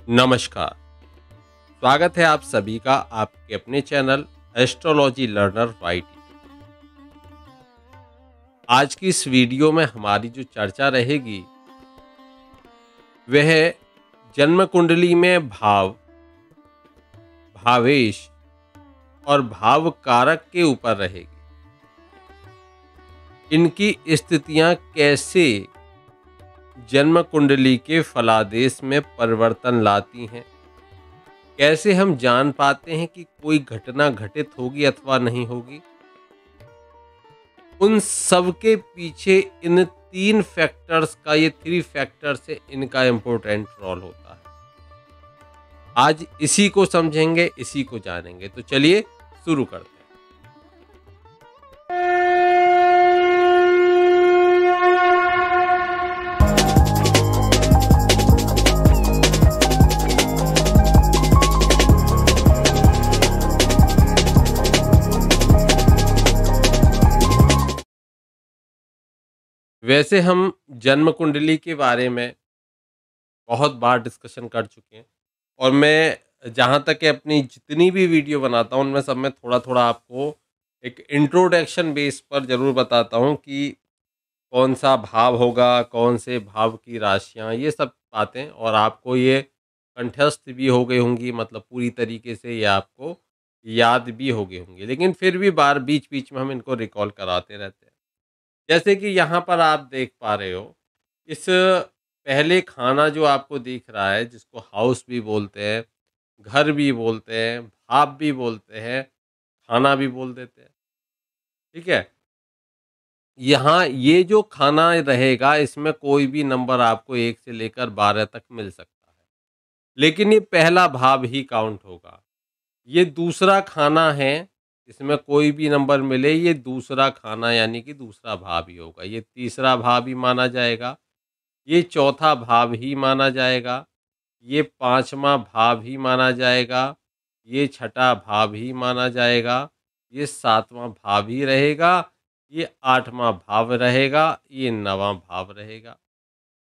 नमस्कार। स्वागत है आप सभी का आपके अपने चैनल एस्ट्रोलॉजी लर्नर वाईटी। आज की इस वीडियो में हमारी जो चर्चा रहेगी वह जन्म कुंडली में भाव, भावेश और भाव कारक के ऊपर रहेगी। इनकी स्थितियां कैसे जन्म कुंडली के फलादेश में परिवर्तन लाती हैं, कैसे हम जान पाते हैं कि कोई घटना घटित होगी अथवा नहीं होगी। उन सब के पीछे इन तीन फैक्टर्स का, ये थ्री फैक्टर्स से इनका इम्पोर्टेंट रोल होता है। आज इसी को समझेंगे, इसी को जानेंगे। तो चलिए शुरू करते हैं। वैसे हम जन्म कुंडली के बारे में बहुत बार डिस्कशन कर चुके हैं और मैं जहाँ तक है अपनी जितनी भी वीडियो बनाता हूँ उनमें सब में थोड़ा-थोड़ा आपको एक इंट्रोडक्शन बेस पर ज़रूर बताता हूँ कि कौन सा भाव होगा, कौन से भाव की राशियाँ, ये सब बातें, और आपको ये कंठस्थ भी हो गई होंगी, मतलब पूरी तरीके से ये आपको याद भी हो गई होंगी। लेकिन फिर भी बार बीच-बीच में हम इनको रिकॉल कराते रहते हैं। जैसे कि यहाँ पर आप देख पा रहे हो, इस पहले खाना जो आपको दिख रहा है, जिसको हाउस भी बोलते हैं, घर भी बोलते हैं, भाप भी बोलते हैं, खाना भी बोल देते हैं, ठीक है? यहाँ ये जो खाना रहेगा, इसमें कोई भी नंबर आपको 1 से लेकर 12 तक मिल सकता है, लेकिन ये पहला भाव ही काउंट होगा। ये दूसरा खाना है, इसमें कोई भी नंबर मिले, ये दूसरा खाना यानी कि दूसरा भाव ही होगा। ये तीसरा भाव ही माना जाएगा, ये चौथा भाव ही माना जाएगा, ये पाँचवाँ भाव ही माना जाएगा, ये छठा भाव ही माना जाएगा, ये सातवाँ भाव ही रहेगा, ये आठवाँ भाव रहेगा, ये नवाँ भाव रहेगा,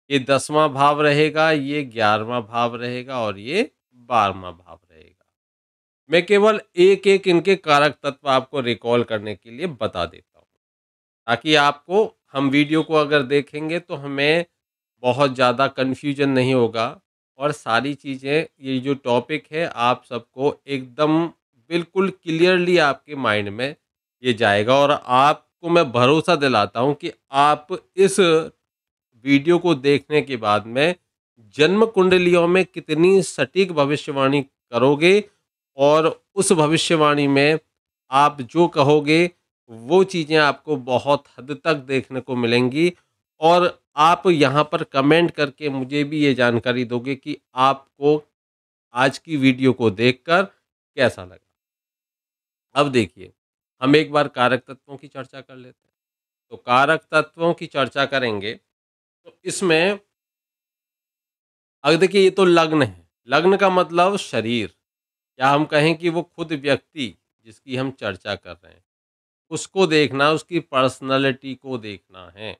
ये 10वाँ भाव रहेगा, ये 11वाँ भाव रहेगा और ये 12वाँ भाव रहेगा। मैं केवल एक-एक इनके कारक तत्व आपको रिकॉल करने के लिए बता देता हूँ, ताकि आपको, हम वीडियो को अगर देखेंगे तो हमें बहुत ज़्यादा कन्फ्यूजन नहीं होगा और सारी चीज़ें, ये जो टॉपिक है आप सबको एकदम बिल्कुल क्लियरली आपके माइंड में ये जाएगा, और आपको मैं भरोसा दिलाता हूँ कि आप इस वीडियो को देखने के बाद में जन्म कुंडलियों में कितनी सटीक भविष्यवाणी करोगे, और उस भविष्यवाणी में आप जो कहोगे वो चीज़ें आपको बहुत हद तक देखने को मिलेंगी, और आप यहाँ पर कमेंट करके मुझे भी ये जानकारी दोगे कि आपको आज की वीडियो को देखकर कैसा लगा। अब देखिए, हम एक बार कारक तत्वों की चर्चा कर लेते हैं। तो कारक तत्वों की चर्चा करेंगे तो इसमें, अब देखिए, ये तो लग्न है। लग्न का मतलब शरीर, या हम कहें कि वो खुद व्यक्ति जिसकी हम चर्चा कर रहे हैं, उसको देखना, उसकी पर्सनैलिटी को देखना है,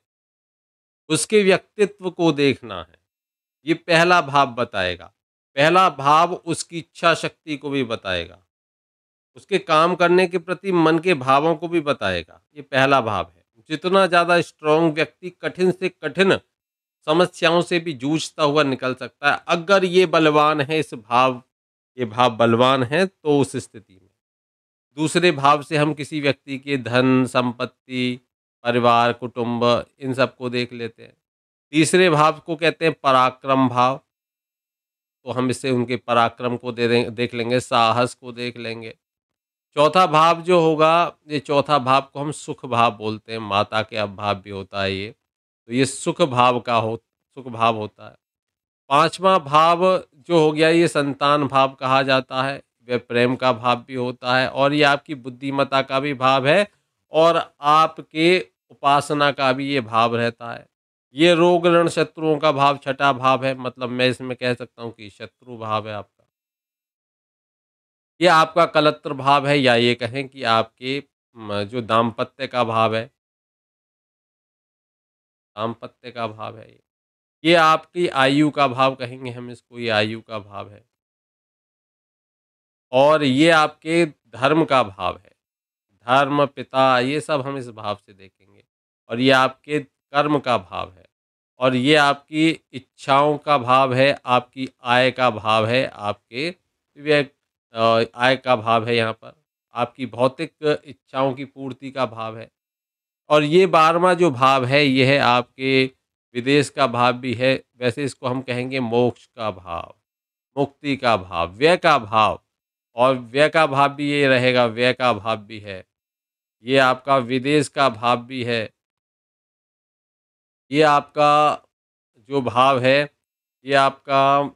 उसके व्यक्तित्व को देखना है। ये पहला भाव बताएगा। पहला भाव उसकी इच्छा शक्ति को भी बताएगा, उसके काम करने के प्रति मन के भावों को भी बताएगा। ये पहला भाव है। जितना ज़्यादा स्ट्रॉन्ग व्यक्ति कठिन से कठिन समस्याओं से भी जूझता हुआ निकल सकता है, अगर ये बलवान है, इस भाव, ये भाव बलवान है, तो उस स्थिति में। दूसरे भाव से हम किसी व्यक्ति के धन, संपत्ति, परिवार, कुटुंब, इन सब को देख लेते हैं। तीसरे भाव को कहते हैं पराक्रम भाव, तो हम इससे उनके पराक्रम को देख लेंगे, साहस को देख लेंगे। चौथा भाव जो होगा, ये चौथा भाव को हम सुख भाव बोलते हैं, माता के अभाव भी होता है ये। तो ये सुख भाव होता है। पाँचवाँ भाव जो हो गया, ये संतान भाव कहा जाता है, वह प्रेम का भाव भी होता है, और ये आपकी बुद्धिमत्ता का भी भाव है, और आपके उपासना का भी ये भाव रहता है। ये रोग ऋण शत्रुओं का भाव छठा भाव है, मतलब मैं इसमें कह सकता हूँ कि शत्रु भाव है आपका। ये आपका कलत्र भाव है, या ये कहें कि आपके जो दाम्पत्य का भाव है, दाम्पत्य का भाव है ये। ये आपकी आयु का भाव कहेंगे हम इसको, ये आयु का भाव है। और ये आपके धर्म का भाव है। धर्म, पिता, ये सब हम इस भाव से देखेंगे। और ये आपके कर्म का भाव है। और ये आपकी इच्छाओं का भाव है, आपकी आय का भाव है, आपके व्यय आय का भाव है यहाँ पर। आपकी भौतिक इच्छाओं की पूर्ति का भाव है। और ये 12वां जो भाव है, ये है आपके विदेश का भाव भी है। वैसे इसको हम कहेंगे मोक्ष का भाव, मुक्ति का भाव, व्यय का भाव। और व्यय का भाव भी ये रहेगा, व्यय का भाव भी है। ये आपका विदेश का भाव भी है। ये आपका जो भाव है, ये आपका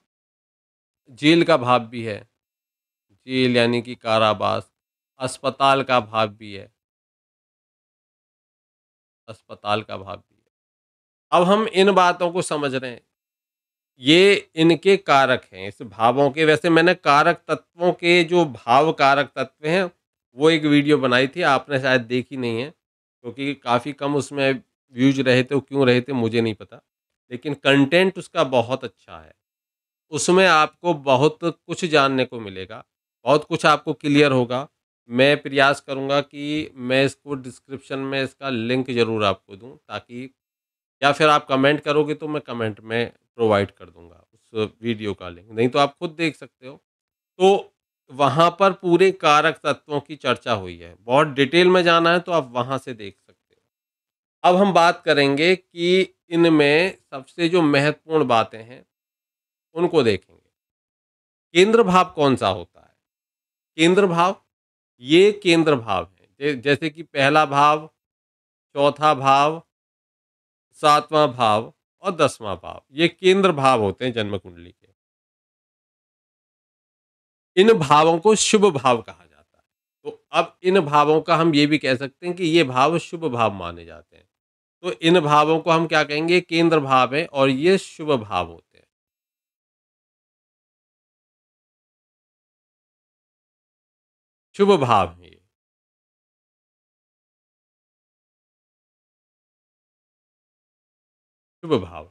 जेल का भाव भी है। जेल यानी कि कारावास। अस्पताल का भाव भी है। अस्पताल का भाव भी है। अब हम इन बातों को समझ रहे हैं। ये इनके कारक हैं, इस भावों के। वैसे मैंने कारक तत्वों के जो भाव कारक तत्व हैं, वो एक वीडियो बनाई थी, आपने शायद देखी नहीं है, क्योंकि काफ़ी कम उसमें व्यूज़ रहे थे, वो क्यों रहे थे मुझे नहीं पता। लेकिन कंटेंट उसका बहुत अच्छा है। उसमें आपको बहुत कुछ जानने को मिलेगा, बहुत कुछ आपको क्लियर होगा। मैं प्रयास करूँगा कि मैं इसको डिस्क्रिप्शन में इसका लिंक ज़रूर आपको दूँ, ताकि या फिर आप कमेंट करोगे तो मैं कमेंट में प्रोवाइड कर दूँगा उस वीडियो का लिंक, नहीं तो आप खुद देख सकते हो। तो वहाँ पर पूरे कारक तत्वों की चर्चा हुई है। बहुत डिटेल में जाना है तो आप वहाँ से देख सकते हो। अब हम बात करेंगे कि इनमें सबसे जो महत्वपूर्ण बातें हैं, उनको देखेंगे। केंद्र भाव कौन-सा होता है? केंद्र भाव, ये केंद्र भाव है। जैसे कि पहला भाव, चौथा भाव, 7वां भाव और 10वां भाव, ये केंद्र भाव होते हैं जन्म कुंडली के। इन भावों को शुभ भाव कहा जाता है। तो अब इन भावों का हम ये भी कह सकते हैं कि ये भाव शुभ भाव माने जाते हैं। तो इन भावों को हम क्या कहेंगे? केंद्र भाव है और ये शुभ भाव होते हैं। शुभ भाव हैं ये। शुभ भाव।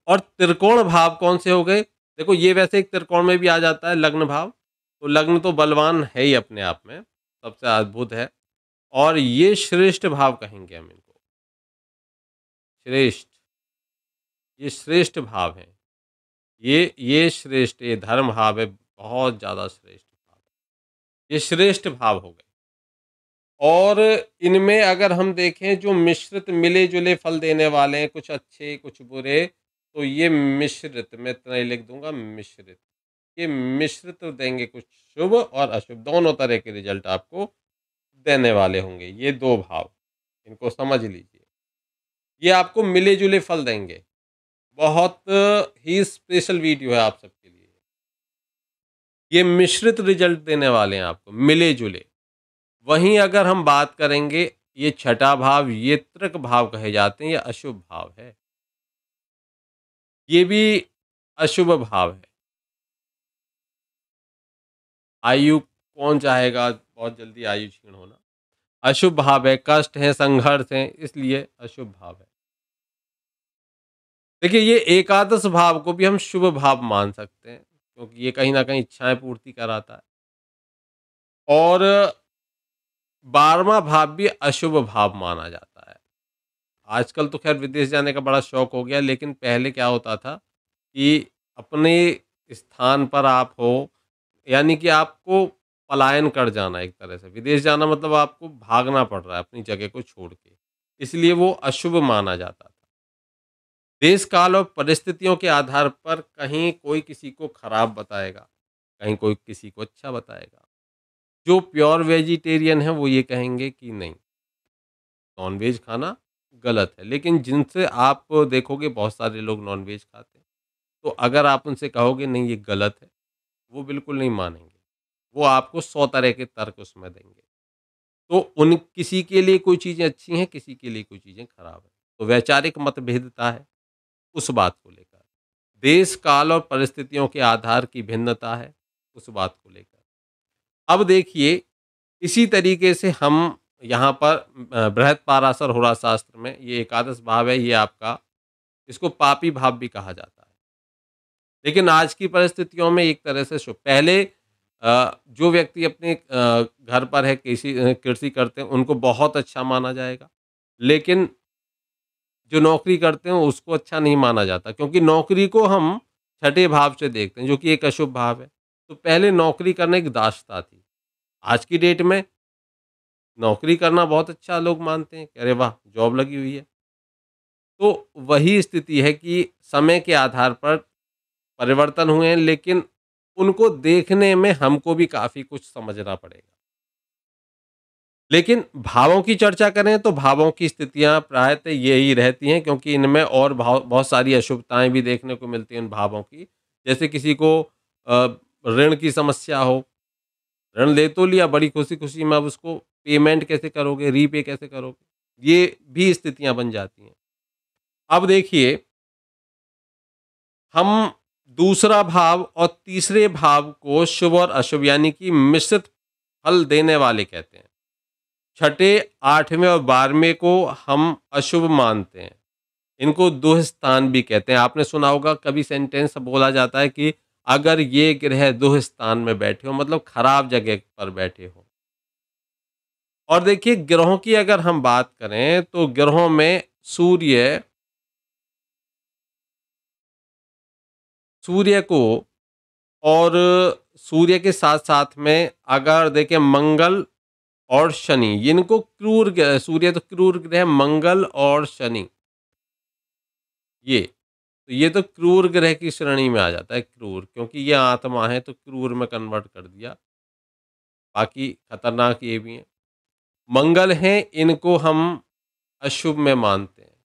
और त्रिकोण भाव कौन से हो गए? देखो, ये वैसे एक त्रिकोण में भी आ जाता है, लग्न भाव। तो लग्न तो बलवान है ही अपने आप में, सबसे अद्भुत है। और ये श्रेष्ठ भाव कहेंगे हम इनको। श्रेष्ठ, ये श्रेष्ठ भाव हैं। ये श्रेष्ठ, ये धर्म भाव है, बहुत ज़्यादा श्रेष्ठ भाव है। ये श्रेष्ठ भाव हो गए। और इनमें अगर हम देखें, जो मिश्रित मिले-जुले फल देने वाले हैं, कुछ अच्छे, कुछ बुरे, तो ये मिश्रित, मैं इतना ही लिख दूँगा, मिश्रित। ये मिश्रित देंगे, कुछ शुभ और अशुभ, दोनों तरह के रिज़ल्ट आपको देने वाले होंगे, ये 2 भाव। इनको समझ लीजिए। ये आपको मिले-जुले फल देंगे। बहुत ही स्पेशल वीडियो है आप सबके लिए। ये मिश्रित रिज़ल्ट देने वाले हैं आपको, मिले-जुले। वहीं अगर हम बात करेंगे, ये छठा भाव, ये तृक भाव कहे जाते हैं, ये अशुभ भाव है। ये भी अशुभ भाव है। आयु कौन चाहेगा बहुत जल्दी आयु क्षीण होना? अशुभ भाव है, कष्ट है, संघर्ष है, इसलिए अशुभ भाव है। देखिए, ये एकादश भाव को भी हम शुभ भाव मान सकते हैं, क्योंकि ये कहीं न कहीं इच्छाएँ पूर्ति कराता है। और 12वां भाव भी अशुभ भाव माना जाता है। आजकल तो ख़ैर विदेश जाने का बड़ा शौक हो गया, लेकिन पहले क्या होता था कि अपने स्थान पर आप हो, यानी कि आपको पलायन कर जाना, एक तरह से विदेश जाना मतलब आपको भागना पड़ रहा है अपनी जगह को छोड़ के, इसलिए वो अशुभ माना जाता था। देश काल और परिस्थितियों के आधार पर कहीं कोई किसी को खराब बताएगा, कहीं कोई किसी को अच्छा बताएगा। जो प्योर वेजिटेरियन है वो ये कहेंगे कि नहीं, नॉन-वेज खाना गलत है। लेकिन जिनसे आप देखोगे, बहुत सारे लोग नॉन-वेज खाते हैं। तो अगर आप उनसे कहोगे नहीं ये गलत है, वो बिल्कुल नहीं मानेंगे। वो आपको 100 तरह के तर्क उसमें देंगे। तो उन किसी के लिए कोई चीज़ें अच्छी हैं, किसी के लिए कोई चीज़ें खराब हैं। तो वैचारिक मतभेदता है उस बात को लेकर। देश, काल और परिस्थितियों के आधार की भिन्नता है उस बात को लेकर। अब देखिए, इसी तरीके से हम यहाँ पर बृहत्पाराशर होरा शास्त्र में ये एकादश भाव है, ये आपका इसको पापी भाव भी कहा जाता है। लेकिन आज की परिस्थितियों में एक तरह से शुभ, पहले जो व्यक्ति अपने घर पर है, कृषि करते हैं, उनको बहुत अच्छा माना जाएगा। लेकिन जो नौकरी करते हैं उसको अच्छा नहीं माना जाता, क्योंकि नौकरी को हम छठे भाव से देखते हैं, जो कि एक अशुभ भाव है। तो पहले नौकरी करना एक दासता थी। आज की डेट में नौकरी करना बहुत अच्छा लोग मानते हैं कि अरे वाह! जॉब लगी हुई है। तो वही स्थिति है कि समय के आधार पर परिवर्तन हुए हैं, लेकिन उनको देखने में हमको भी काफ़ी कुछ समझना पड़ेगा। लेकिन भावों की चर्चा करें तो भावों की स्थितियाँ प्रायतः यही रहती हैं, क्योंकि इनमें और बहुत सारी अशुभताएँ भी देखने को मिलती हैं इन भावों की। जैसे किसी को ऋण की समस्या हो, ऋण ले तो लिया बड़ी खुशी-खुशी में, अब उसको पेमेंट कैसे करोगे, रीपे कैसे करोगे? ये भी स्थितियाँ बन जाती हैं। अब देखिए, हम दूसरा भाव और तीसरे भाव को शुभ और अशुभ यानी कि मिश्रित फल देने वाले कहते हैं। छठे, 8वें और 12वें को हम अशुभ मानते हैं। इनको दुःख स्थान भी कहते हैं। आपने सुना होगा, कभी सेंटेंस बोला जाता है कि अगर ये ग्रह दुःख स्थान में बैठे हो, मतलब खराब जगह पर बैठे हो। और देखिए, ग्रहों की अगर हम बात करें तो ग्रहों में सूर्य सूर्य को और सूर्य के साथ-साथ में अगर देखें मंगल और शनि, इनको क्रूर ग्रह, सूर्य तो क्रूर ग्रह, मंगल और शनि ये तो क्रूर ग्रह की श्रेणी में आ जाता है, क्रूर, क्योंकि ये आत्मा है तो क्रूर में कन्वर्ट कर दिया। बाकी खतरनाक ये भी हैं। मंगल हैं, इनको हम अशुभ में मानते हैं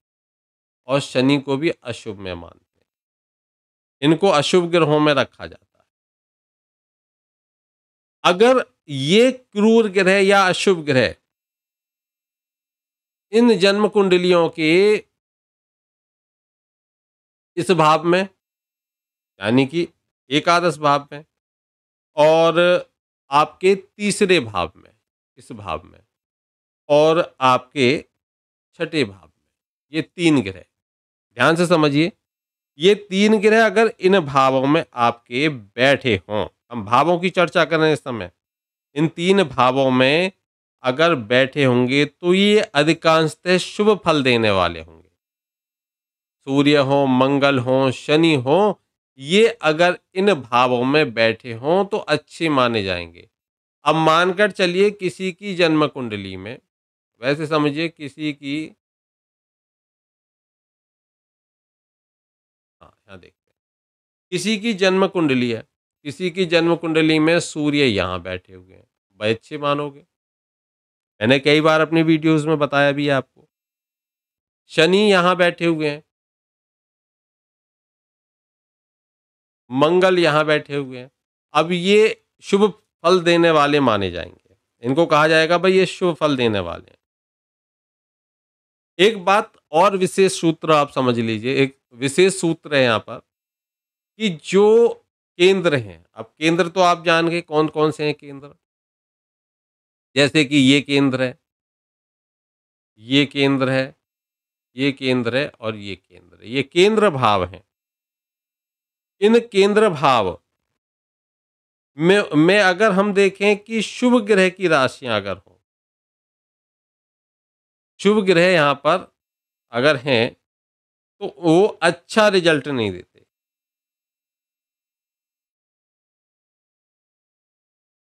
और शनि को भी अशुभ में मानते हैं। इनको अशुभ ग्रहों में रखा जाता है। अगर ये क्रूर ग्रह या अशुभ ग्रह इन जन्म कुंडलियों के इस भाव में, यानी कि एकादश भाव में, और आपके तीसरे भाव में, इस भाव में, और आपके छठे भाव में, ये 3 ग्रह, ध्यान से समझिए, ये 3 ग्रह अगर इन भावों में आपके बैठे हों, हम भावों की चर्चा कर रहे हैं इस समय, इन 3 भावों में अगर बैठे होंगे तो ये अधिकांशतः शुभ फल देने वाले होंगे। सूर्य हो, मंगल हो, शनि हो, ये अगर इन भावों में बैठे हों तो अच्छे माने जाएँगे। अब मानकर चलिए किसी की जन्म कुंडली में, वैसे समझिए किसी की, हाँ, यहाँ देखते हैं। किसी की जन्म कुंडली है, किसी की जन्म कुंडली में सूर्य यहाँ बैठे हुए हैं, भाई अच्छे मानोगे। मैंने कई बार अपनी वीडियोज़ में बताया भी है आपको। शनि यहाँ बैठे हुए हैं, मंगल यहाँ बैठे हुए हैं। अब ये शुभ फल देने वाले माने जाएँगे। इनको कहा जाएगा भई ये शुभ फल देने वाले हैं। एक बात और विशेष सूत्र आप समझ लीजिए, एक विशेष सूत्र है यहाँ पर कि जो केंद्र हैं, अब केंद्र तो आप जान गए कौन-कौन से हैं केंद्र। जैसे कि ये केंद्र है, ये केंद्र है, ये केंद्र है और ये केंद्र है। ये केंद्र भाव हैं। इन केंद्र भाव में अगर हम देखें कि शुभ ग्रह की राशियाँ अगर हों, शुभ ग्रह यहाँ पर अगर हैं, तो वो अच्छा रिज़ल्ट नहीं देते।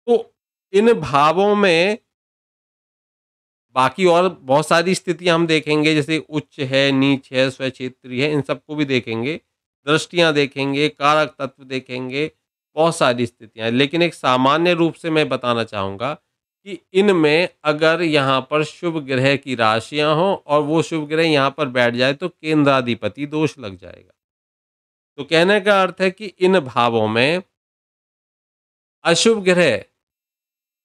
तो इन भावों में बाकी और बहुत सारी स्थितियाँ हम देखेंगे, जैसे उच्च है, नीच है, स्वक्षेत्री है, इन सबको भी देखेंगे। दृष्टियाँ देखेंगे, कारक तत्व देखेंगे, बहुत सारी स्थितियाँ हैं। लेकिन एक सामान्य रूप से मैं बताना चाहूँगा कि इनमें अगर यहाँ पर शुभ ग्रह की राशियाँ हों और वो शुभ ग्रह यहाँ पर बैठ जाए तो केंद्राधिपति दोष लग जाएगा। तो कहने का अर्थ है कि इन भावों में अशुभ ग्रह,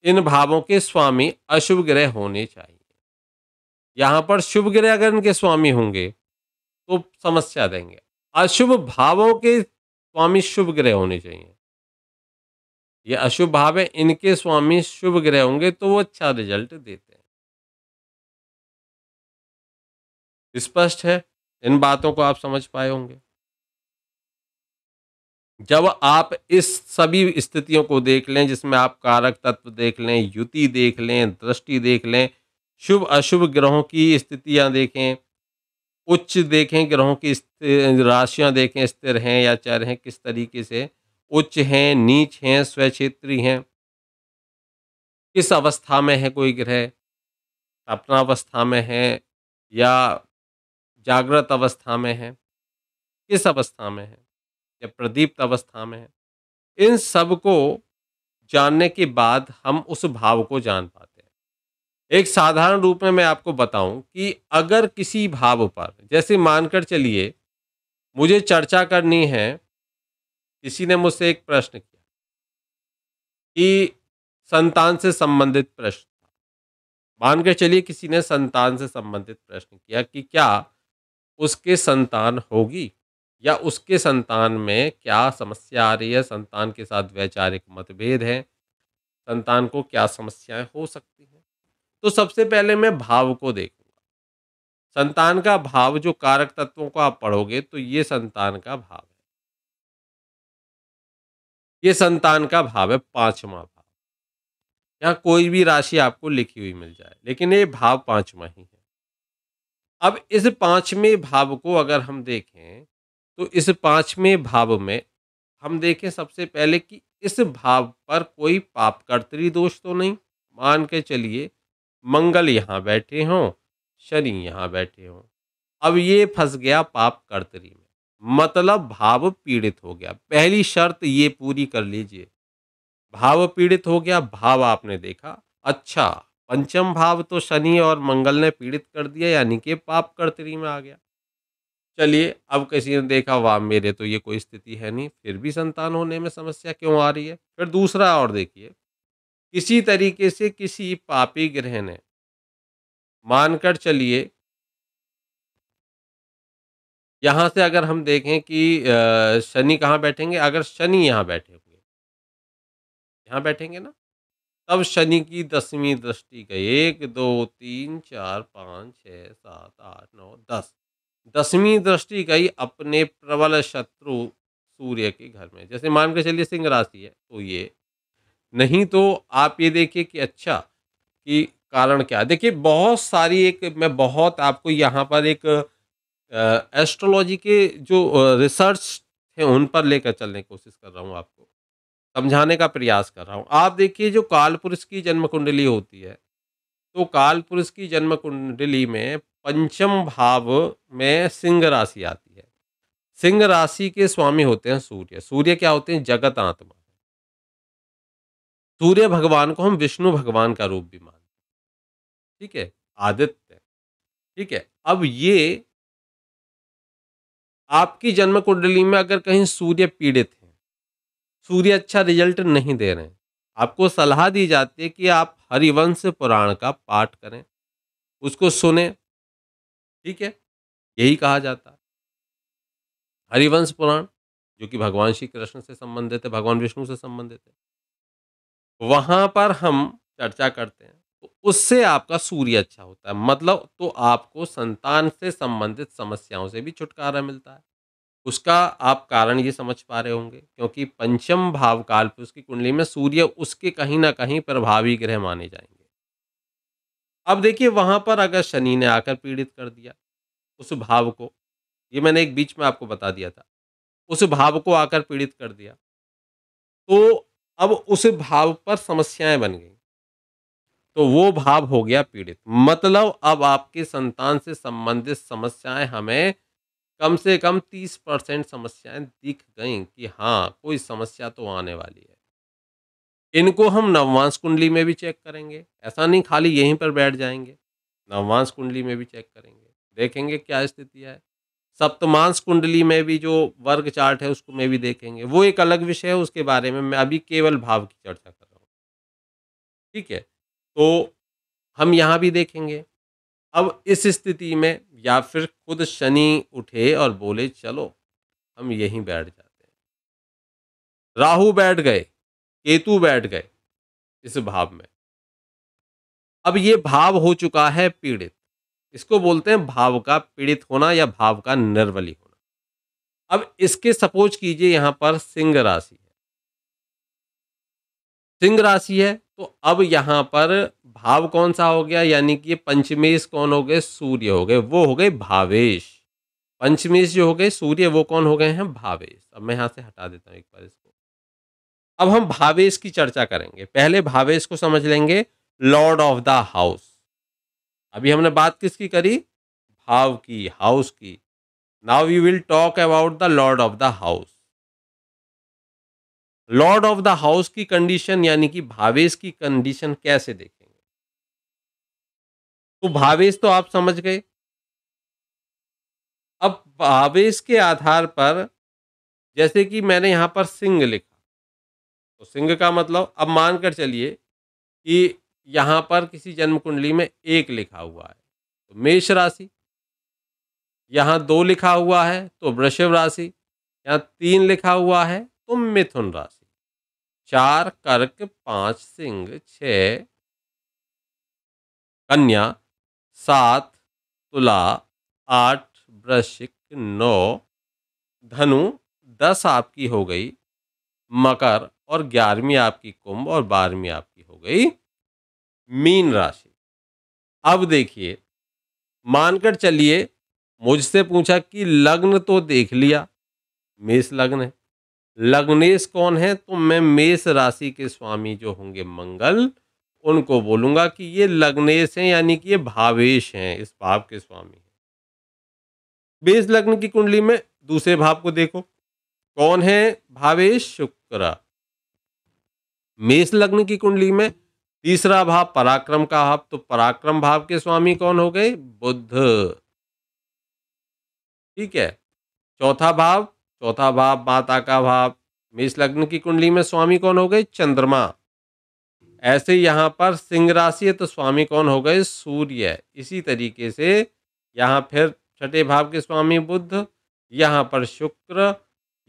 इन भावों के स्वामी अशुभ ग्रह होने चाहिए। यहाँ पर शुभ ग्रह अगर इनके स्वामी होंगे तो समस्या देंगे। अशुभ भावों के स्वामी शुभ ग्रह होने चाहिए। ये अशुभ भाव है, इनके स्वामी शुभ ग्रह होंगे तो वो अच्छा रिजल्ट देते हैं। स्पष्ट है? इन बातों को आप समझ पाए होंगे। जब आप इस सभी स्थितियों को देख लें, जिसमें आप कारक तत्व देख लें, युति देख लें, दृष्टि देख लें, शुभ-अशुभ ग्रहों की स्थितियाँ देखें, उच्च देखें ग्रहों की राशियाँ देखें, स्थिर हैं या चर हैं, किस तरीके से उच्च हैं, नीच हैं, स्वक्षेत्री हैं, किस अवस्था में है कोई ग्रह, स्वप्नावस्था में है या जागृत अवस्था में है, किस अवस्था में है या प्रदीप्त अवस्था में है। इन सब को जानने के बाद हम उस भाव को जान पाते हैं। एक साधारण रूप में मैं आपको बताऊं कि अगर किसी भाव पर, जैसे मानकर चलिए मुझे चर्चा करनी है, किसी ने मुझसे एक प्रश्न किया कि संतान से संबंधित प्रश्न, मान के चलिए किसी ने संतान से संबंधित प्रश्न किया कि क्या उसके संतान होगी या उसके संतान में क्या समस्या आ रही है, संतान के साथ वैचारिक मतभेद है, संतान को क्या समस्याएं हो सकती हैं। तो सबसे पहले मैं भाव को देखूंगा। संतान का भाव, जो कारक तत्वों को आप पढ़ोगे तो ये संतान का भाव है, ये संतान का भाव है, पांचवा भाव। यहाँ कोई भी राशि आपको लिखी हुई मिल जाए, लेकिन ये भाव पांचवा ही है। अब इस पांचवें भाव को अगर हम देखें तो इस पांचवें भाव में हम देखें सबसे पहले कि इस भाव पर कोई पापकर्तरी दोष तो नहीं। मान के चलिए मंगल यहाँ बैठे हों, शनि यहाँ बैठे हों, अब ये फंस गया पापकर्तरी में, मतलब भाव पीड़ित हो गया। पहली शर्त ये पूरी कर लीजिए, भाव पीड़ित हो गया। भाव आपने देखा, अच्छा पंचम भाव तो शनि और मंगल ने पीड़ित कर दिया, यानी कि पापकर्तरी में आ गया। चलिए, अब किसी ने देखा वाह मेरे तो ये कोई स्थिति है नहीं, फिर भी संतान होने में समस्या क्यों आ रही है? फिर दूसरा और देखिए, किसी तरीके से किसी पापी ग्रह ने, मानकर चलिए यहाँ से अगर हम देखें कि शनि कहाँ बैठेंगे, अगर शनि यहाँ बैठे होंगे, यहाँ बैठेंगे ना, तब शनि की 10वीं दृष्टि गई, 1, 2, 3, 4, 5, 6, 7, 8, 9, 10, 10वीं दृष्टि गई अपने प्रबल शत्रु सूर्य के घर में। जैसे मान के चलिए सिंह राशि है तो ये, नहीं तो आप ये देखिए कि अच्छा कि कारण क्या है? देखिए बहुत सारी, एक मैं बहुत आपको यहाँ पर एक एस्ट्रोलॉजी के जो रिसर्च थे उन पर लेकर चलने की कोशिश कर रहा हूँ, आपको समझाने का प्रयास कर रहा हूँ। आप देखिए जो काल पुरुष की जन्म कुंडली होती है, तो काल पुरुष की जन्म कुंडली में पंचम भाव में सिंह राशि आती है। सिंह राशि के स्वामी होते हैं सूर्य। सूर्य क्या होते हैं? जगत आत्मा। सूर्य भगवान को हम विष्णु भगवान का रूप भी मानते हैं, ठीक है? आदित्य, ठीक है? अब ये आपकी जन्म कुंडली में अगर कहीं सूर्य पीड़ित हैं, सूर्य अच्छा रिजल्ट नहीं दे रहे हैं, आपको सलाह दी जाती है कि आप हरिवंश पुराण का पाठ करें, उसको सुनें, ठीक है? यही कहा जाता है। हरिवंश पुराण, जो कि भगवान श्री कृष्ण से संबंधित है, भगवान विष्णु से संबंधित है। वहाँ पर हम चर्चा करते हैं, तो उससे आपका सूर्य अच्छा होता है, मतलब तो आपको संतान से संबंधित समस्याओं से भी छुटकारा मिलता है। उसका आप कारण ये समझ पा रहे होंगे, क्योंकि पंचम भाव कालपुरुष की कुंडली में सूर्य उसके कहीं न कहीं प्रभावी ग्रह माने जाएँगे। अब देखिए वहाँ पर अगर शनि ने आकर पीड़ित कर दिया उस भाव को, ये मैंने एक बीच में आपको बता दिया था, उस भाव को आकर पीड़ित कर दिया, तो अब उस भाव पर समस्याएँ बन गई। तो वो भाव हो गया पीड़ित। मतलब अब आपके संतान से संबंधित समस्याएँ हमें कम से कम 30% समस्याएँ दिख गईं कि हाँ, कोई समस्या तो आने वाली है। इनको हम नवमांश कुंडली में भी चेक करेंगे, ऐसा नहीं खाली यहीं पर बैठ जाएँगे। नवमांश कुंडली में भी चेक करेंगे, देखेंगे क्या स्थिति है। सप्तमांश कुंडली में भी जो वर्ग चार्ट है उसको में भी देखेंगे। वो एक अलग विषय है, उसके बारे में मैं अभी केवल भाव की चर्चा कर रहा हूँ। ठीक है? तो हम यहाँ भी देखेंगे। अब इस स्थिति में या फिर खुद शनि उठे और बोले चलो हम यहीं बैठ जाते हैं। राहु बैठ गए, केतु बैठ गए इस भाव में। अब ये भाव हो चुका है पीड़ित। इसको बोलते हैं भाव का पीड़ित होना या भाव का निर्बली होना। अब इसके सपोज कीजिए यहाँ पर सिंह राशि है। सिंह राशि है तो अब यहाँ पर भाव कौन-सा हो गया, यानी कि पंचमेश कौन हो गए? सूर्य हो गए, वो हो गए भावेश। पंचमेश जो हो गए सूर्य, वो कौन हो गए हैं? भावेश। अब मैं यहाँ से हटा देता हूँ एक बार इसको। अब हम भावेश की चर्चा करेंगे। पहले भावेश को समझ लेंगे, लॉर्ड ऑफ द हाउस। अभी हमने बात किसकी करी? भाव की, हाउस की। Now we will talk about the lord of the house. Lord of the house की कंडीशन यानी कि भावेश की कंडीशन कैसे देखेंगे? तो भावेश तो आप समझ गए। अब भावेश के आधार पर, जैसे कि मैंने यहाँ पर सिंह लिखा, तो सिंह का मतलब अब मानकर चलिए कि यहाँ पर किसी जन्म कुंडली में 1 लिखा हुआ है, तो मेष राशि। यहाँ 2 लिखा हुआ है, तो वृषभ राशि। यहाँ 3 लिखा हुआ है, तो मिथुन राशि। 4 कर्क, 5 सिंह, 6 कन्या, 7 तुला, 8 वृश्चिक, 9 धनु, 10 आपकी हो गई मकर, और 11वीं आपकी कुंभ, और 12वीं आपकी हो गई मीन राशि। अब देखिए, मानकर चलिए मुझसे पूछा कि लग्न तो देख लिया, मेष लग्न है। लग्नेश कौन है? तो मैं मेष राशि के स्वामी जो होंगे मंगल, उनको बोलूंगा कि ये लग्नेश हैं, यानी कि ये भावेश हैं, इस भाव के स्वामी हैं। मेष लग्न की कुंडली में दूसरे भाव को देखो, कौन है भावेश? शुक्र। मेष लग्न की कुंडली में तीसरा भाव पराक्रम का भाव, तो पराक्रम भाव के स्वामी कौन हो गए? बुध। ठीक है। चौथा भाव माता का भाव। मेष लग्न की कुंडली में स्वामी कौन हो गए? चंद्रमा। ऐसे यहाँ पर सिंह राशि है तो स्वामी कौन हो गए? सूर्य। इसी तरीके से यहाँ फिर छठे भाव के स्वामी बुध, यहाँ पर शुक्र,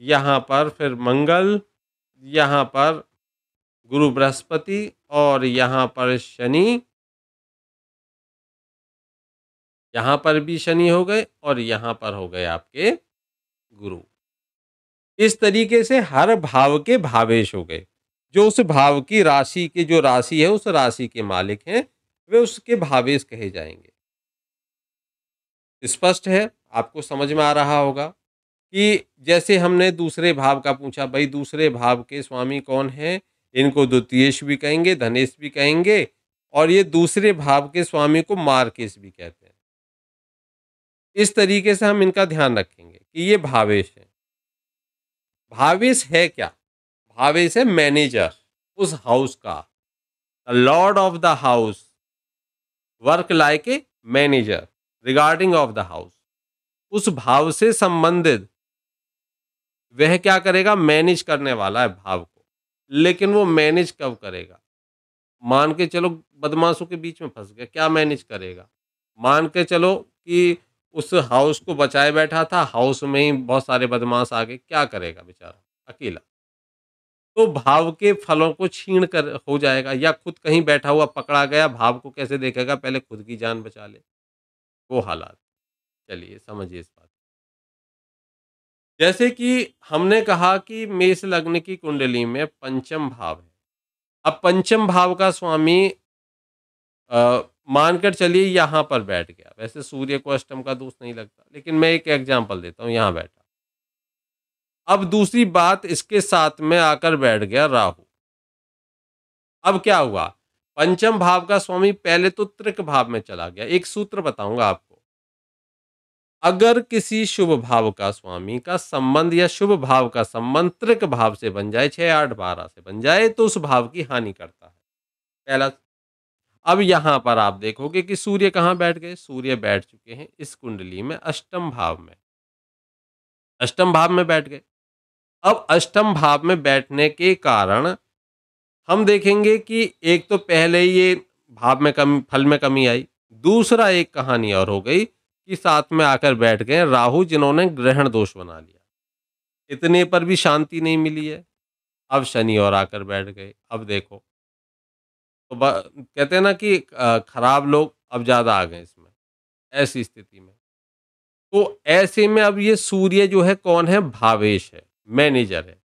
यहाँ पर फिर मंगल, यहाँ पर गुरु बृहस्पति, और यहाँ पर शनि। यहाँ पर भी शनि हो गए, और यहाँ पर हो गए आपके गुरु। इस तरीके से हर भाव के भावेश हो गए। जो उस भाव की राशि के, जो राशि है उस राशि के मालिक हैं, वे उसके भावेश कहे जाएंगे। स्पष्ट है? आपको समझ में आ रहा होगा कि जैसे हमने दूसरे भाव का पूछा, भाई दूसरे भाव के स्वामी कौन है? इनको द्वितीयेश भी कहेंगे, धनेश भी कहेंगे, और ये दूसरे भाव के स्वामी को मार्केश भी कहते हैं। इस तरीके से हम इनका ध्यान रखेंगे कि ये भावेश है। भावेश है क्या? भावेश है मैनेजर उस हाउस का। Lord of the house work like a manager regarding of the house. उस भाव से संबंधित वह क्या करेगा? मैनेज करने वाला है भाव को। लेकिन वो मैनेज कब करेगा? मान के चलो बदमाशों के बीच में फंस गया, क्या मैनेज करेगा? मान के चलो कि उस हाउस को बचाए बैठा था, हाउस में ही बहुत सारे बदमाश आ गए, क्या करेगा बेचारा अकेला? तो भाव के फलों को छीण कर हो जाएगा, या खुद कहीं बैठा हुआ पकड़ा गया, भाव को कैसे देखेगा? पहले खुद की जान बचा ले, वो हालात। चलिए समझिए इस बात। जैसे कि हमने कहा कि मेष लग्न की कुंडली में पंचम भाव है। अब पंचम भाव का स्वामी मानकर चलिए यहाँ पर बैठ गया। वैसे सूर्य को अष्टम का दोष नहीं लगता, लेकिन मैं एक एग्जांपल देता हूँ, यहाँ बैठा। अब दूसरी बात, इसके साथ में आकर बैठ गया राहु। अब क्या हुआ? पंचम भाव का स्वामी पहले तो त्रिक भाव में चला गया। एक सूत्र बताऊंगा आपको। अगर किसी शुभ भाव का स्वामी का संबंध या शुभ भाव का संबंध त्रिक भाव से बन जाए, 6, 8, 12 से बन जाए, तो उस भाव की हानि करता है। पहला। अब यहां पर आप देखोगे कि सूर्य कहां बैठ गए? सूर्य बैठ चुके हैं इस कुंडली में अष्टम भाव में। अष्टम भाव में बैठ गए। अब अष्टम भाव में बैठने के कारण हम देखेंगे कि एक तो पहले ये भाव में कमी, फल में कमी आई। दूसरा एक कहानी और हो गई कि साथ में आकर बैठ गए राहु, जिन्होंने ग्रहण दोष बना लिया। इतने पर भी शांति नहीं मिली है। अब शनि और आकर बैठ गए। अब देखो, तो कहते हैं ना कि खराब लोग अब ज्यादा आ गए इसमें। ऐसी स्थिति में। तो ऐसे में अब ये सूर्य जो है कौन है? भावेश है, मैनेजर है।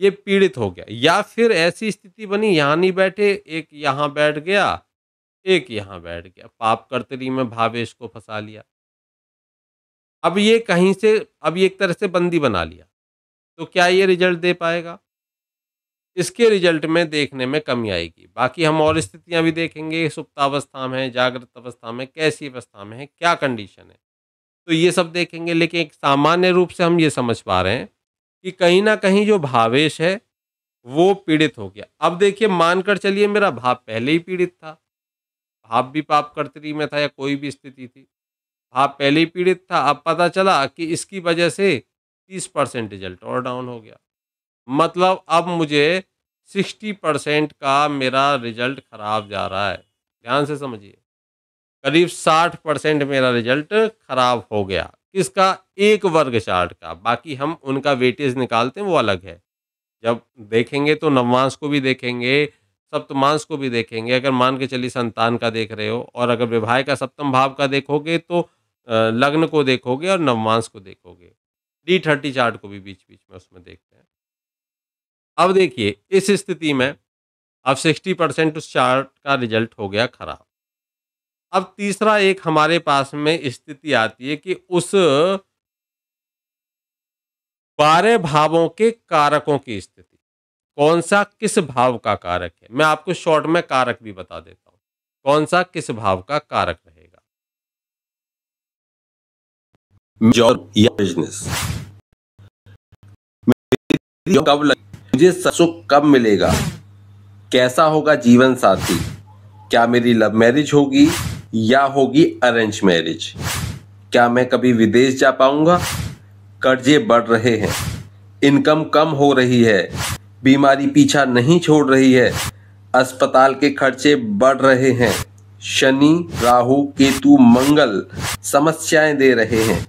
ये पीड़ित हो गया या फिर ऐसी स्थिति बनी यहाँ नहीं बैठे, एक यहाँ बैठ गया, एक यहाँ बैठ गया। पाप कर्तरी में भावेश को फँसा लिया। अब ये कहीं से अब ये एक तरह से बंदी बना लिया। तो क्या ये रिज़ल्ट दे पाएगा? इसके रिज़ल्ट में देखने में कमी आएगी। बाकी हम और स्थितियाँ भी देखेंगे, सुप्तावस्था में, जागृत अवस्था में, कैसी अवस्था में है, क्या कंडीशन है। तो ये सब देखेंगे, लेकिन एक सामान्य रूप से हम ये समझ पा रहे हैं कि कहीं न कहीं जो भावेश है, वो पीड़ित हो गया। अब देखिए मानकर चलिए मेरा भाव पहले ही पीड़ित था, भाव भी पाप कर्तरी में था या कोई भी स्थिति थी, भाव पहले ही पीड़ित था, अब पता चला कि इसकी वजह से 30% रिज़ल्ट और डाउन हो गया। मतलब अब मुझे 60% का मेरा रिज़ल्ट खराब जा रहा है। ध्यान से समझिए। करीब 60% मेरा रिज़ल्ट खराब हो गया। किसका? एक वर्ग चार्ट का, बाकी हम उनका वेटेज निकालते हैं वो अलग है। जब देखेंगे तो नवमांश को भी देखेंगे, सप्तमांश को भी देखेंगे। अगर मान के चलिए संतान का देख रहे हो और अगर विवाह का सप्तम भाव का देखोगे तो लग्न को देखोगे और नवमांश को देखोगे। D30 चार्ट को भी बीच-बीच में उसमें देखते हैं। अब देखिए इस स्थिति में अब 60% उस चार्ट का रिज़ल्ट हो गया खराब। अब तीसरा एक हमारे पास में स्थिति आती है कि उस 12 भावों के कारकों की स्थिति। कौन-सा किस भाव का कारक है? मैं आपको शॉर्ट में कारक भी बता देता हूँ। कौन-सा किस भाव का कारक रहेगा? जॉब या बिजनेस, कब मुझे सुख कब मिलेगा, कैसा होगा जीवन साथी, क्या मेरी लव मैरिज होगी या होगी अरेंज मैरिज, क्या मैं कभी विदेश जा पाऊंगा, कर्जे बढ़ रहे हैं, इनकम कम हो रही है, बीमारी पीछा नहीं छोड़ रही है, अस्पताल के खर्चे बढ़ रहे हैं, शनि राहु केतु मंगल समस्याएं दे रहे हैं,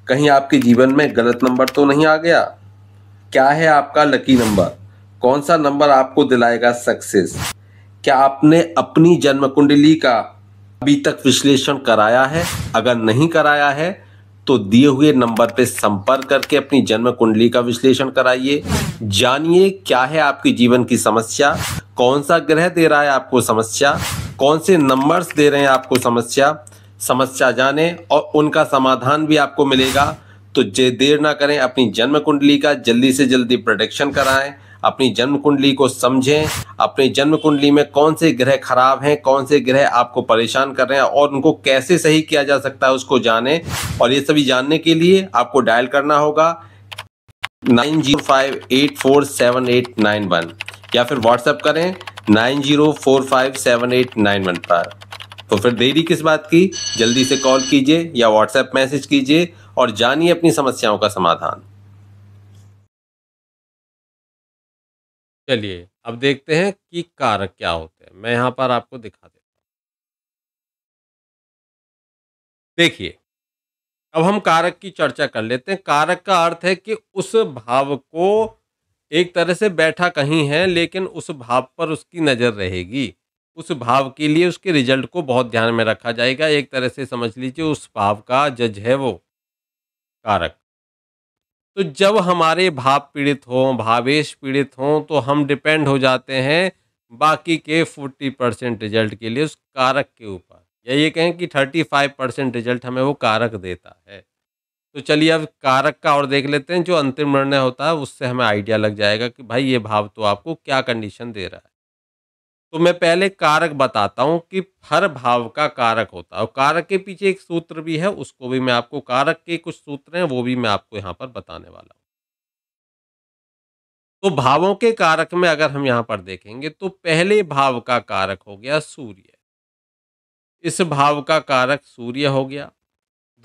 कहीं आपके जीवन में गलत नंबर तो नहीं आ गया, क्या है आपका लकी नंबर, कौन सा नंबर आपको दिलाएगा सक्सेस, क्या आपने अपनी जन्म कुंडली का अभी तक विश्लेषण कराया है, अगर नहीं कराया है तो दिए हुए नंबर पे संपर्क करके अपनी जन्म कुंडली का विश्लेषण कराइए। जानिए क्या है आपके जीवन की समस्या, कौन सा ग्रह दे रहा है आपको समस्या, कौन से नंबर्स दे रहे हैं आपको समस्या। समस्या जाने और उनका समाधान भी आपको मिलेगा। तो देर ना करें, अपनी जन्म कुंडली का जल्दी से जल्दी प्रोटेक्शन कराएं, अपनी जन्म कुंडली को समझें, अपनी जन्म कुंडली में कौन से ग्रह खराब हैं, कौन से ग्रह आपको परेशान कर रहे हैं और उनको कैसे सही किया जा सकता है उसको जानें। और ये सभी जानने के लिए आपको डायल करना होगा 9058478991 या फिर व्हाट्सएप करें 90457891 पर। तो फिर देरी किस बात की, जल्दी से कॉल कीजिए या व्हाट्सएप मैसेज कीजिए और जानिए अपनी समस्याओं का समाधान। चलिए, अब देखते हैं कि कारक क्या होते हैं। मैं यहाँ पर आपको दिखा देता हूँ। देखिए, अब हम कारक की चर्चा कर लेते हैं। कारक का अर्थ है कि उस भाव को एक तरह से बैठा कहीं है, लेकिन उस भाव पर उसकी नज़र रहेगी। उस भाव के लिए उसके रिज़ल्ट को बहुत ध्यान में रखा जाएगा। एक तरह से समझ लीजिए उस भाव का जज है वो कारक। तो जब हमारे भाव पीड़ित हों, भावेश पीड़ित हों, तो हम डिपेंड हो जाते हैं बाकी के 40% रिज़ल्ट के लिए उस कारक के ऊपर। या ये कहें कि 35% रिज़ल्ट हमें वो कारक देता है। तो चलिए अब कारक का और देख लेते हैं, जो अंतिम निर्णय होता है उससे हमें आइडिया लग जाएगा कि भाई ये भाव तो आपको क्या कंडीशन दे रहा है। तो मैं पहले कारक बताता हूँ कि हर भाव का कारक होता है और कारक के पीछे एक सूत्र भी है, उसको भी मैं आपको, कारक के कुछ सूत्र हैं वो भी मैं आपको यहाँ पर बताने वाला हूँ। तो भावों के कारक में अगर हम यहाँ पर देखेंगे तो पहले भाव का कारक हो गया सूर्य। इस भाव का कारक सूर्य हो गया।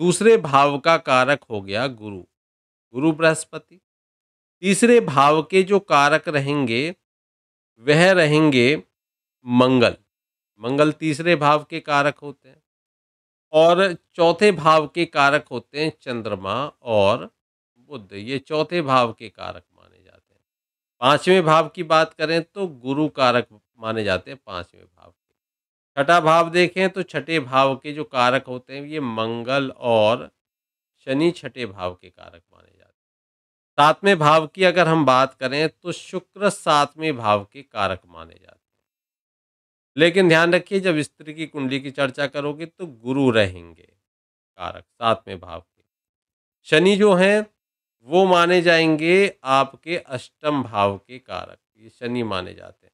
दूसरे भाव का कारक हो गया गुरु, गुरु बृहस्पति। तीसरे भाव के जो कारक रहेंगे वह रहेंगे मंगल, मंगल तीसरे भाव के कारक होते हैं। और चौथे भाव के कारक होते हैं चंद्रमा और बुध, ये चौथे भाव के कारक माने जाते हैं। पांचवें भाव की बात करें तो गुरु कारक माने जाते हैं पांचवें भाव के। छठा भाव देखें तो छठे भाव के जो कारक होते हैं ये मंगल और शनि छठे भाव के कारक माने जाते हैं। सातवें भाव की अगर हम बात करें तो शुक्र सातवें भाव के कारक माने जाते हैं। लेकिन ध्यान रखिए जब स्त्री की कुंडली की चर्चा करोगे तो गुरु रहेंगे कारक सातवें भाव के। शनि जो हैं वो माने जाएंगे आपके अष्टम भाव के कारक, ये शनि माने जाते हैं।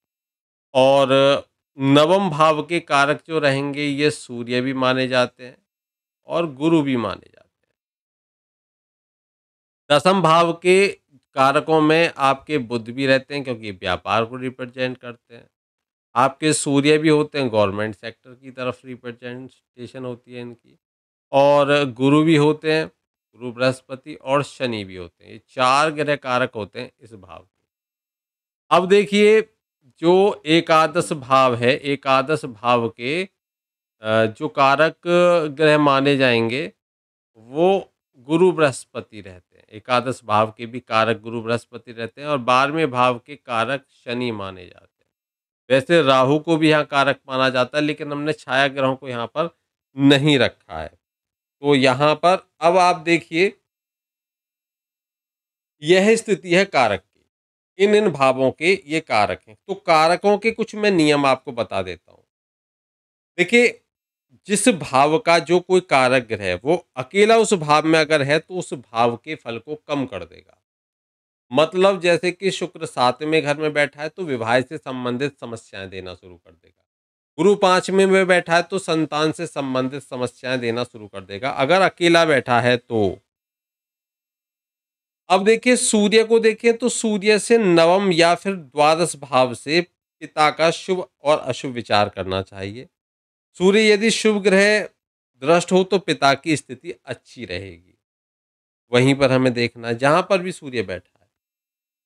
और नवम भाव के कारक जो रहेंगे ये सूर्य भी माने जाते हैं और गुरु भी माने जाते हैं। दसम भाव के कारकों में आपके बुध भी रहते हैं क्योंकि व्यापार को रिप्रेजेंट करते हैं। आपके सूर्य भी होते हैं, गवर्नमेंट सेक्टर की तरफ रिप्रेजेंटेशन होती है इनकी। और गुरु भी होते हैं, गुरु बृहस्पति और शनि भी होते हैं। ये 4 ग्रह कारक होते हैं इस भाव के। अब देखिए जो एकादश भाव है, एकादश भाव के जो कारक ग्रह माने जाएँगे, वो गुरु बृहस्पति रहते हैं। एकादश भाव के भी कारक गुरु बृहस्पति रहते हैं और 12वें भाव के कारक शनि माने जाते हैं। वैसे राहु को भी यहाँ कारक माना जाता है, लेकिन हमने छाया ग्रहों को यहाँ पर नहीं रखा है। तो यहाँ पर अब आप देखिए, यह स्थिति है कारक की। इन भावों के ये कारक हैं। तो कारकों के कुछ मैं नियम आपको बता देता हूँ। देखिए, जिस भाव का जो कोई कारक ग्रह है, वो अकेला उस भाव में अगर है, तो उस भाव के फल को कम कर देगा। मतलब जैसे कि शुक्र 7वें घर में बैठा है, तो विवाह से संबंधित समस्याएँ देना शुरू कर देगा। गुरु 5वें में बैठा है, तो संतान से संबंधित समस्याएँ देना शुरू कर देगा, अगर अकेला बैठा है तो। अब देखिए सूर्य को देखें तो सूर्य से नवम या फिर द्वादश भाव से पिता का शुभ और अशुभ विचार करना चाहिए। सूर्य यदि शुभ ग्रह दृष्ट हो तो पिता की स्थिति अच्छी रहेगी। वहीं पर हमें देखना है जहां पर भी सूर्य बैठा है।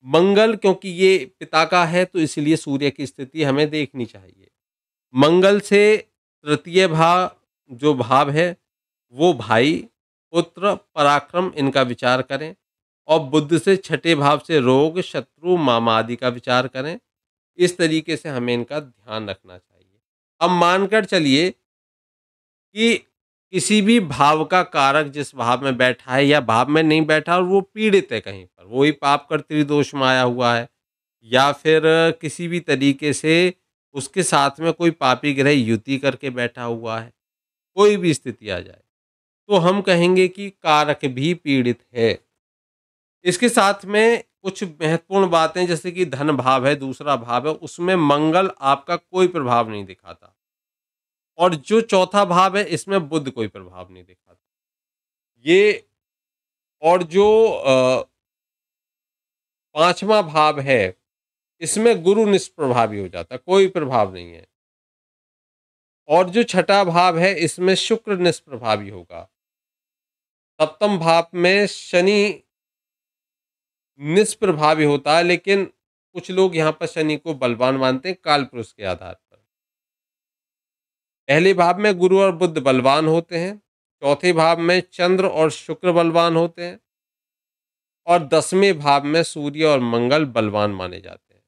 मंगल क्योंकि ये पिता का है तो इसलिए सूर्य की स्थिति हमें देखनी चाहिए। मंगल से तृतीय भाव जो भाव है वो भाई, पुत्र, पराक्रम इनका विचार करें। और बुध से छठे भाव से रोग, शत्रु, मामा आदि का विचार करें। इस तरीके से हमें इनका ध्यान रखना चाहिए। अब मानकर चलिए कि किसी भी भाव का कारक जिस भाव में बैठा है या भाव में नहीं बैठा और वो पीड़ित है कहीं पर, वही पाप कर त्रिदोष में आया हुआ है, या फिर किसी भी तरीके से उसके साथ में कोई पापी ग्रह युति करके बैठा हुआ है, कोई भी स्थिति आ जाए, तो हम कहेंगे कि कारक भी पीड़ित है। इसके साथ में कुछ महत्वपूर्ण बातें जैसे कि धन भाव है, दूसरा भाव है, उसमें मंगल आपका कोई प्रभाव नहीं दिखाता। और जो चौथा भाव है इसमें बुध कोई प्रभाव नहीं दिखाता। ये और जो 5वां भाव है इसमें गुरु निष्प्रभावी हो जाता है, कोई प्रभाव नहीं है। और जो छठा भाव है इसमें शुक्र निष्प्रभावी होगा। सप्तम भाव में शनि निष्प्रभावी होता है, लेकिन कुछ लोग यहाँ पर शनि को बलवान मानते हैं काल पुरुष के आधार पर। पहले भाव में गुरु और बुध बलवान होते हैं, चौथे भाव में चंद्र और शुक्र बलवान होते हैं, और 10वें भाव में सूर्य और मंगल बलवान माने जाते हैं।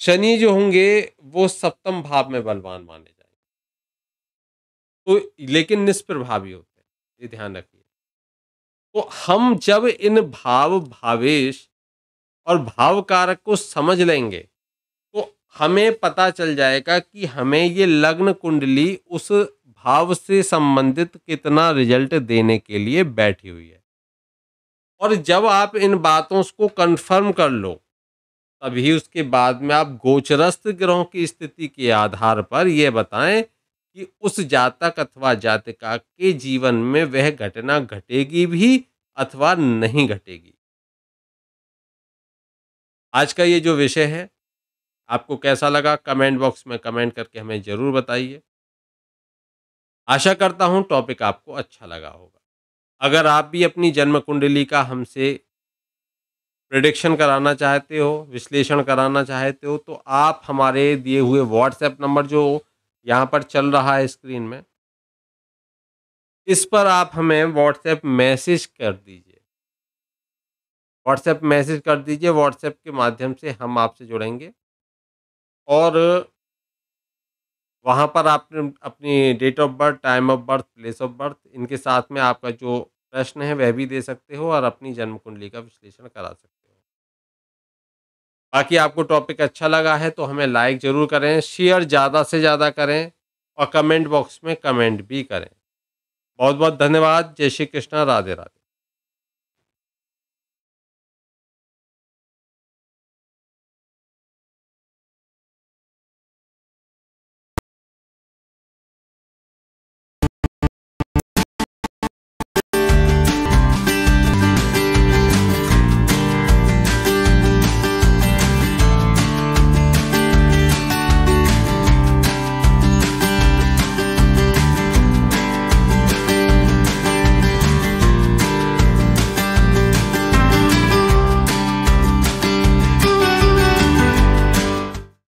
शनि जो होंगे वो सप्तम भाव में बलवान माने जाएंगे, तो लेकिन निष्प्रभावी होते हैं, ये ध्यान रखिए। तो हम जब इन भाव भावेश और भाव कारक को समझ लेंगे तो हमें पता चल जाएगा कि हमें ये लग्न कुंडली उस भाव से संबंधित कितना रिजल्ट देने के लिए बैठी हुई है। और जब आप इन बातों को कंफर्म कर लो, तभी उसके बाद में आप गोचरस्थ ग्रहों की स्थिति के आधार पर यह बताएं कि उस जातक अथवा जातिका के जीवन में वह घटना घटेगी भी अथवा नहीं घटेगी। आज का ये जो विषय है आपको कैसा लगा, कमेंट बॉक्स में कमेंट करके हमें ज़रूर बताइए। आशा करता हूँ टॉपिक आपको अच्छा लगा होगा। अगर आप भी अपनी जन्म कुंडली का हमसे प्रेडिक्शन कराना चाहते हो, विश्लेषण कराना चाहते हो, तो आप हमारे दिए हुए व्हाट्सएप नंबर जो यहाँ पर चल रहा है स्क्रीन में, इस पर आप हमें व्हाट्सएप मैसेज कर दीजिए। व्हाट्सएप मैसेज कर दीजिए, व्हाट्सएप के माध्यम से हम आपसे जुड़ेंगे और वहाँ पर आपने अपनी date of birth, time of birth, place of birth इनके साथ में आपका जो प्रश्न है वह भी दे सकते हो और अपनी जन्म कुंडली का विश्लेषण करा सकते हो। बाकी आपको टॉपिक अच्छा लगा है तो हमें लाइक ज़रूर करें, शेयर ज़्यादा से ज़्यादा करें और कमेंट बॉक्स में कमेंट भी करें। बहुत-बहुत धन्यवाद। जय श्री कृष्णा, राधे-राधे।